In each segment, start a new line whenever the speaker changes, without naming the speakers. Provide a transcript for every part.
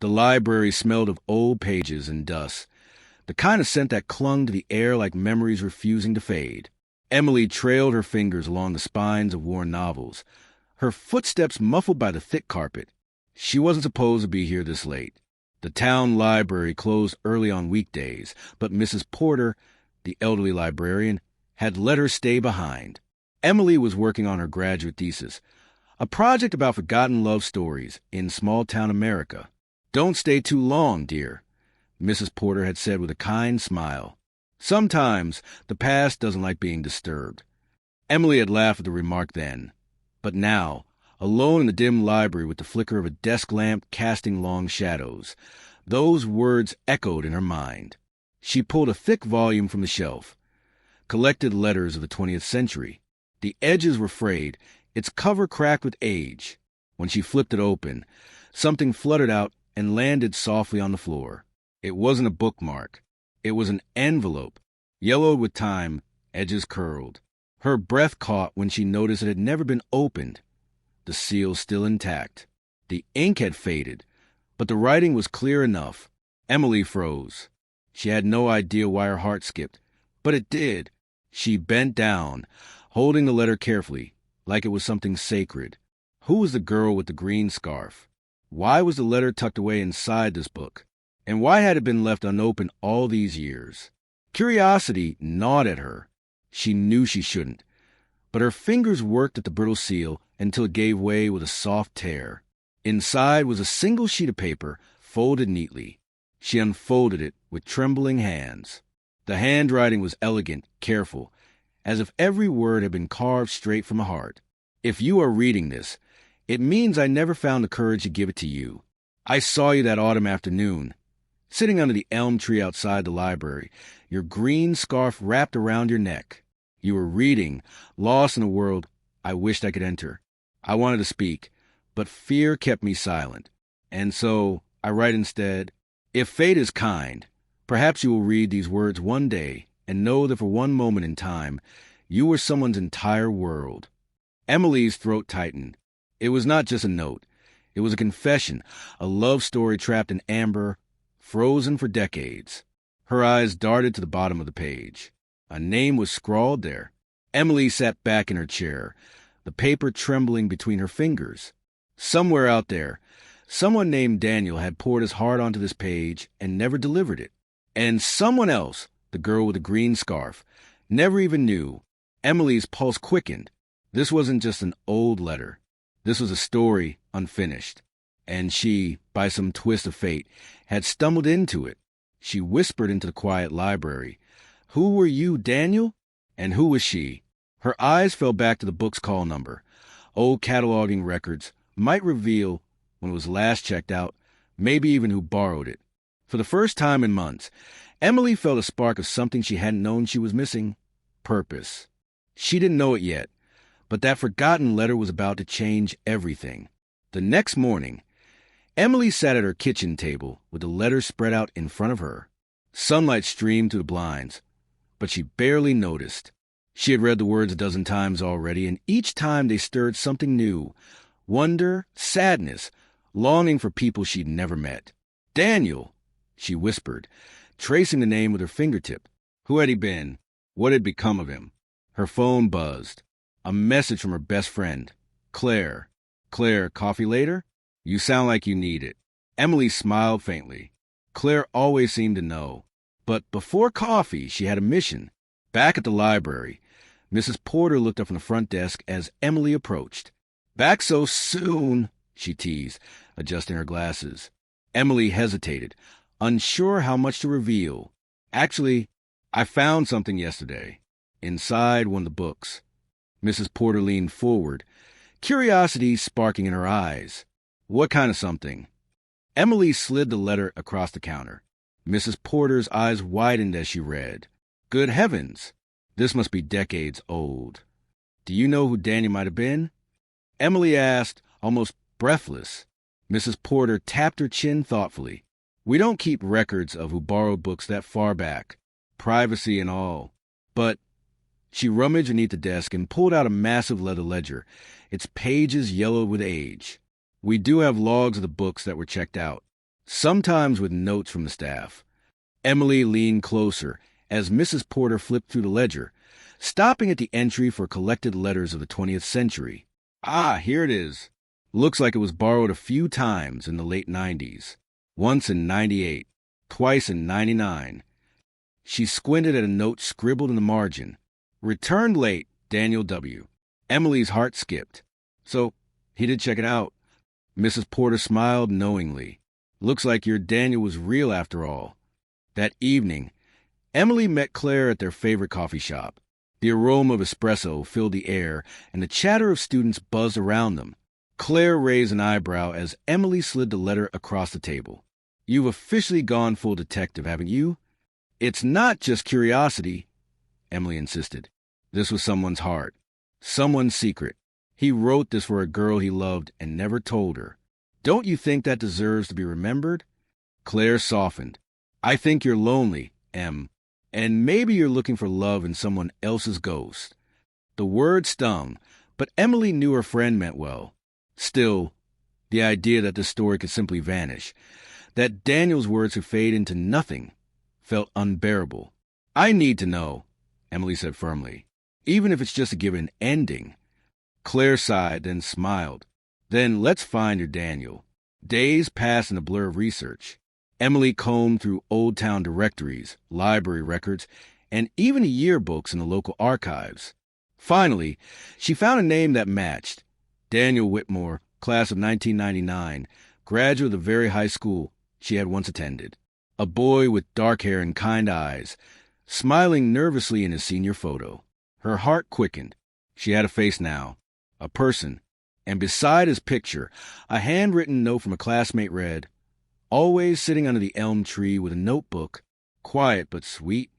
The library smelled of old pages and dust, the kind of scent that clung to the air like memories refusing to fade. Emily trailed her fingers along the spines of worn novels, her footsteps muffled by the thick carpet. She wasn't supposed to be here this late. The town library closed early on weekdays, but Mrs. Porter, the elderly librarian, had let her stay behind. Emily was working on her graduate thesis, a project about forgotten love stories in small-town America. "Don't stay too long, dear," Mrs. Porter had said with a kind smile. "Sometimes the past doesn't like being disturbed." Emily had laughed at the remark then, but now, alone in the dim library with the flicker of a desk lamp casting long shadows, those words echoed in her mind. She pulled a thick volume from the shelf, collected letters of the 20th century. The edges were frayed, its cover cracked with age. When she flipped it open, something fluttered out and landed softly on the floor. It wasn't a bookmark. It was an envelope, yellowed with time, edges curled. Her breath caught when she noticed it had never been opened. The seal still intact. The ink had faded, but the writing was clear enough. Emily froze. She had no idea why her heart skipped, but it did. She bent down, holding the letter carefully, like it was something sacred. Who was the girl with the green scarf? Why was the letter tucked away inside this book? And why had it been left unopened all these years? Curiosity gnawed at her. She knew she shouldn't, but her fingers worked at the brittle seal until it gave way with a soft tear. Inside was a single sheet of paper, folded neatly. She unfolded it with trembling hands. The handwriting was elegant, careful, as if every word had been carved straight from the heart. "If you are reading this, it means I never found the courage to give it to you. I saw you that autumn afternoon, sitting under the elm tree outside the library, your green scarf wrapped around your neck. You were reading, lost in a world I wished I could enter. I wanted to speak, but fear kept me silent. And so I write instead. If fate is kind, perhaps you will read these words one day and know that for one moment in time, you were someone's entire world." Emily's throat tightened. It was not just a note. It was a confession, a love story trapped in amber, frozen for decades. Her eyes darted to the bottom of the page. A name was scrawled there. Emily sat back in her chair, the paper trembling between her fingers. Somewhere out there, someone named Daniel had poured his heart onto this page and never delivered it. And someone else, the girl with the green scarf, never even knew. Emily's pulse quickened. This wasn't just an old letter. This was a story unfinished. And she, by some twist of fate, had stumbled into it. She whispered into the quiet library, "Who were you, Daniel?" And who was she? Her eyes fell back to the book's call number. Old cataloging records might reveal when it was last checked out, maybe even who borrowed it. For the first time in months, Emily felt a spark of something she hadn't known she was missing: purpose. She didn't know it yet, but that forgotten letter was about to change everything. The next morning, Emily sat at her kitchen table with the letter spread out in front of her. Sunlight streamed through the blinds, but she barely noticed. She had read the words a dozen times already, and each time they stirred something new: wonder, sadness, longing for people she'd never met. "Daniel," she whispered, tracing the name with her fingertip. Who had he been? What had become of him? Her phone buzzed. A message from her best friend, Claire. "Claire, coffee later? You sound like you need it." Emily smiled faintly. Claire always seemed to know. But before coffee, she had a mission. Back at the library, Mrs. Porter looked up from the front desk as Emily approached. "Back so soon," she teased, adjusting her glasses. Emily hesitated, unsure how much to reveal. "Actually, I found something yesterday, inside one of the books." Mrs. Porter leaned forward, curiosity sparking in her eyes. "What kind of something?" Emily slid the letter across the counter. Mrs. Porter's eyes widened as she read. Good heavens! This must be decades old. "Do you know who Daniel might have been?" Emily asked, almost breathless. Mrs. Porter tapped her chin thoughtfully. "We don't keep records of who borrowed books that far back, privacy and all. But—" She rummaged beneath the desk and pulled out a massive leather ledger, its pages yellowed with age. "We do have logs of the books that were checked out. sometimes with notes from the staff. Emily leaned closer as Mrs. Porter flipped through the ledger, stopping at the entry for collected letters of the 20th century. Ah, here it is. Looks like it was borrowed a few times in the late 90s. Once in 98, twice in 99. She squinted at a note scribbled in the margin. Returned late, Daniel W. Emily's heart skipped. So, he did check it out. Mrs. Porter smiled knowingly. Looks like your Daniel was real after all. That evening, Emily met Claire at their favorite coffee shop. The aroma of espresso filled the air, and the chatter of students buzzed around them. Claire raised an eyebrow as Emily slid the letter across the table. You've officially gone full detective, haven't you? It's not just curiosity, Emily insisted. This was someone's heart, someone's secret. He wrote this for a girl he loved and never told her. Don't you think that deserves to be remembered? Claire softened. I think you're lonely, Em, and maybe you're looking for love in someone else's ghost. The word stung, but Emily knew her friend meant well. Still, the idea that this story could simply vanish, that Daniel's words could fade into nothing, felt unbearable. I need to know, Emily said firmly, even if it's just to give an ending. Claire sighed, then smiled. Then let's find your Daniel. Days passed in a blur of research. Emily combed through old town directories, library records, and even the yearbooks in the local archives. Finally, she found a name that matched. Daniel Whitmore, class of 1999, graduate of the very high school she had once attended. A boy with dark hair and kind eyes, smiling nervously in his senior photo. Her heart quickened. She had a face now, a person, and beside his picture, a handwritten note from a classmate read, always sitting under the elm tree with a notebook, quiet but sweet.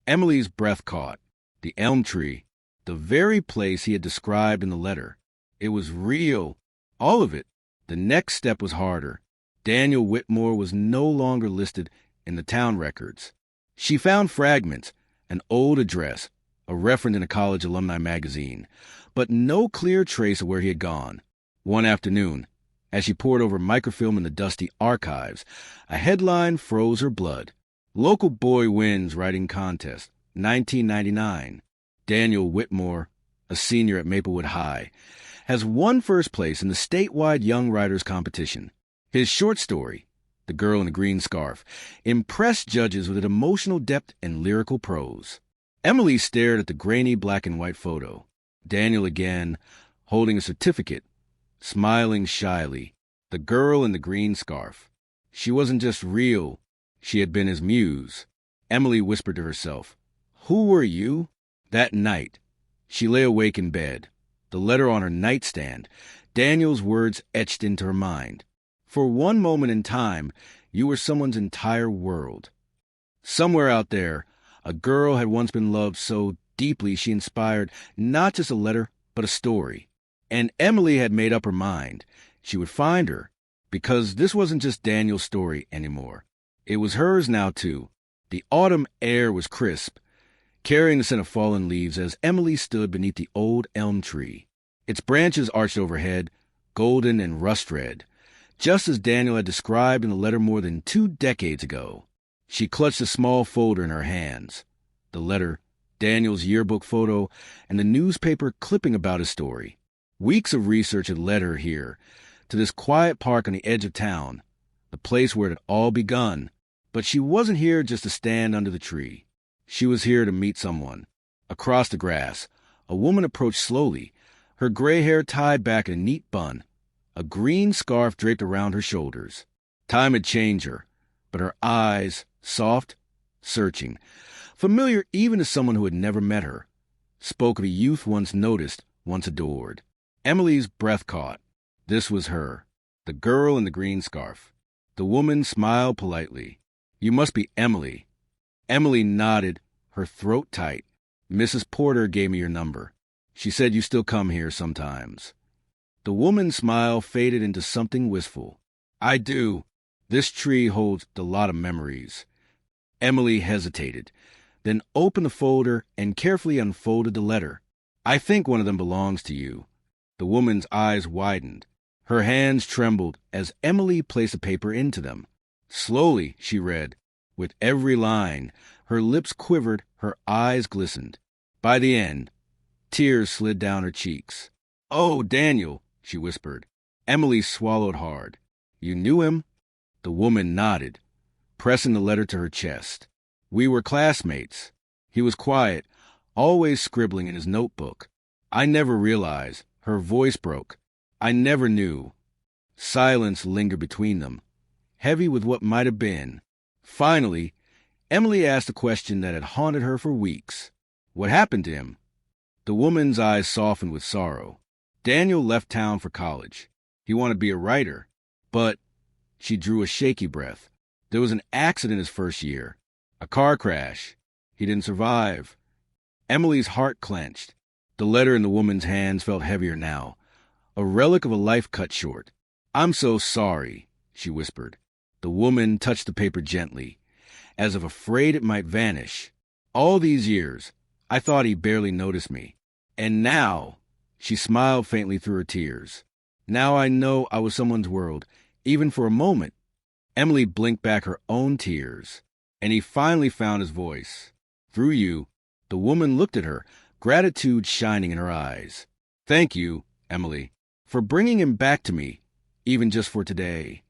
Emily's breath caught. The elm tree, the very place he had described in the letter. It was real, all of it. The next step was harder. Daniel Whitmore was no longer listed in the town records. She found fragments, an old address, a reference in a college alumni magazine, but no clear trace of where he had gone. One afternoon, as she pored over microfilm in the dusty archives, a headline froze her blood. Local boy wins writing contest, 1999. Daniel Whitmore, a senior at Maplewood High, has won first place in the statewide Young Writers competition. His short story, The Girl in the Green Scarf, impressed judges with its emotional depth and lyrical prose. Emily stared at the grainy black and white photo. Daniel again, holding a certificate, smiling shyly. The girl in the green scarf. She wasn't just real. She had been his muse. Emily whispered to herself, "Who were you?" That night, she lay awake in bed, the letter on her nightstand, Daniel's words etched into her mind. For one moment in time, you were someone's entire world. Somewhere out there, a girl had once been loved so deeply she inspired not just a letter, but a story. And Emily had made up her mind. She would find her, because this wasn't just Daniel's story anymore. It was hers now, too. The autumn air was crisp, carrying the scent of fallen leaves as Emily stood beneath the old elm tree. Its branches arched overhead, golden and rust-red, just as Daniel had described in the letter more than 2 decades ago. She clutched a small folder in her hands. The letter, Daniel's yearbook photo, and the newspaper clipping about his story. Weeks of research had led her here, to this quiet park on the edge of town, the place where it had all begun. But she wasn't here just to stand under the tree. She was here to meet someone. Across the grass, a woman approached slowly, her gray hair tied back in a neat bun, a green scarf draped around her shoulders. Time had changed her, but her eyes, soft, searching, familiar even to someone who had never met her, spoke of a youth once noticed, once adored. Emily's breath caught. This was her, the girl in the green scarf. The woman smiled politely. "You must be Emily." Emily nodded, her throat tight. "Mrs. Porter gave me your number. She said you still come here sometimes." The woman's smile faded into something wistful. "I do. This tree holds a lot of memories." Emily hesitated, then opened the folder and carefully unfolded the letter. "I think one of them belongs to you." The woman's eyes widened. Her hands trembled as Emily placed the paper into them. Slowly, she read. With every line, her lips quivered, her eyes glistened. By the end, tears slid down her cheeks. "Oh, Daniel," she whispered. Emily swallowed hard. "You knew him?" The woman nodded, pressing the letter to her chest. "We were classmates. He was quiet, always scribbling in his notebook. I never realized." Her voice broke. "I never knew." Silence lingered between them, heavy with what might have been. Finally, Emily asked a question that had haunted her for weeks. "What happened to him?" The woman's eyes softened with sorrow. "Daniel left town for college. He wanted to be a writer. But," she drew a shaky breath, "there was an accident his first year. A car crash. He didn't survive." Emily's heart clenched. The letter in the woman's hands felt heavier now, a relic of a life cut short. "I'm so sorry," she whispered. The woman touched the paper gently, as if afraid it might vanish. "All these years, I thought he barely noticed me. And now," she smiled faintly through her tears, "now I know I was someone's world, even for a moment." Emily blinked back her own tears, and he finally found his voice. "Through you." The woman looked at her, gratitude shining in her eyes. "Thank you, Emily, for bringing him back to me, even just for today."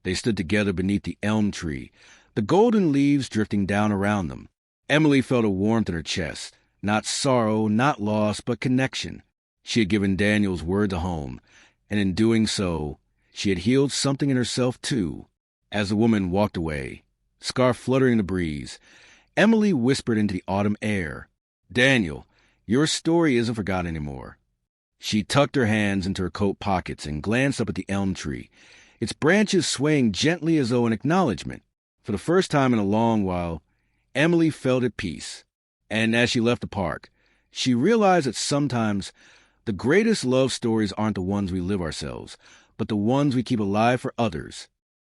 They stood together beneath the elm tree, the golden leaves drifting down around them. Emily felt a warmth in her chest, not sorrow, not loss, but connection. She had given Daniel's word to home, and in doing so, she had healed something in herself too. As the woman walked away, scarf fluttering in the breeze, Emily whispered into the autumn air, "Daniel, your story isn't forgotten anymore." She tucked her hands into her coat pockets and glanced up at the elm tree, its branches swaying gently as though in acknowledgement. For the first time in a long while, Emily felt at peace. And as she left the park, she realized that sometimes the greatest love stories aren't the ones we live ourselves, but the ones we keep alive for others.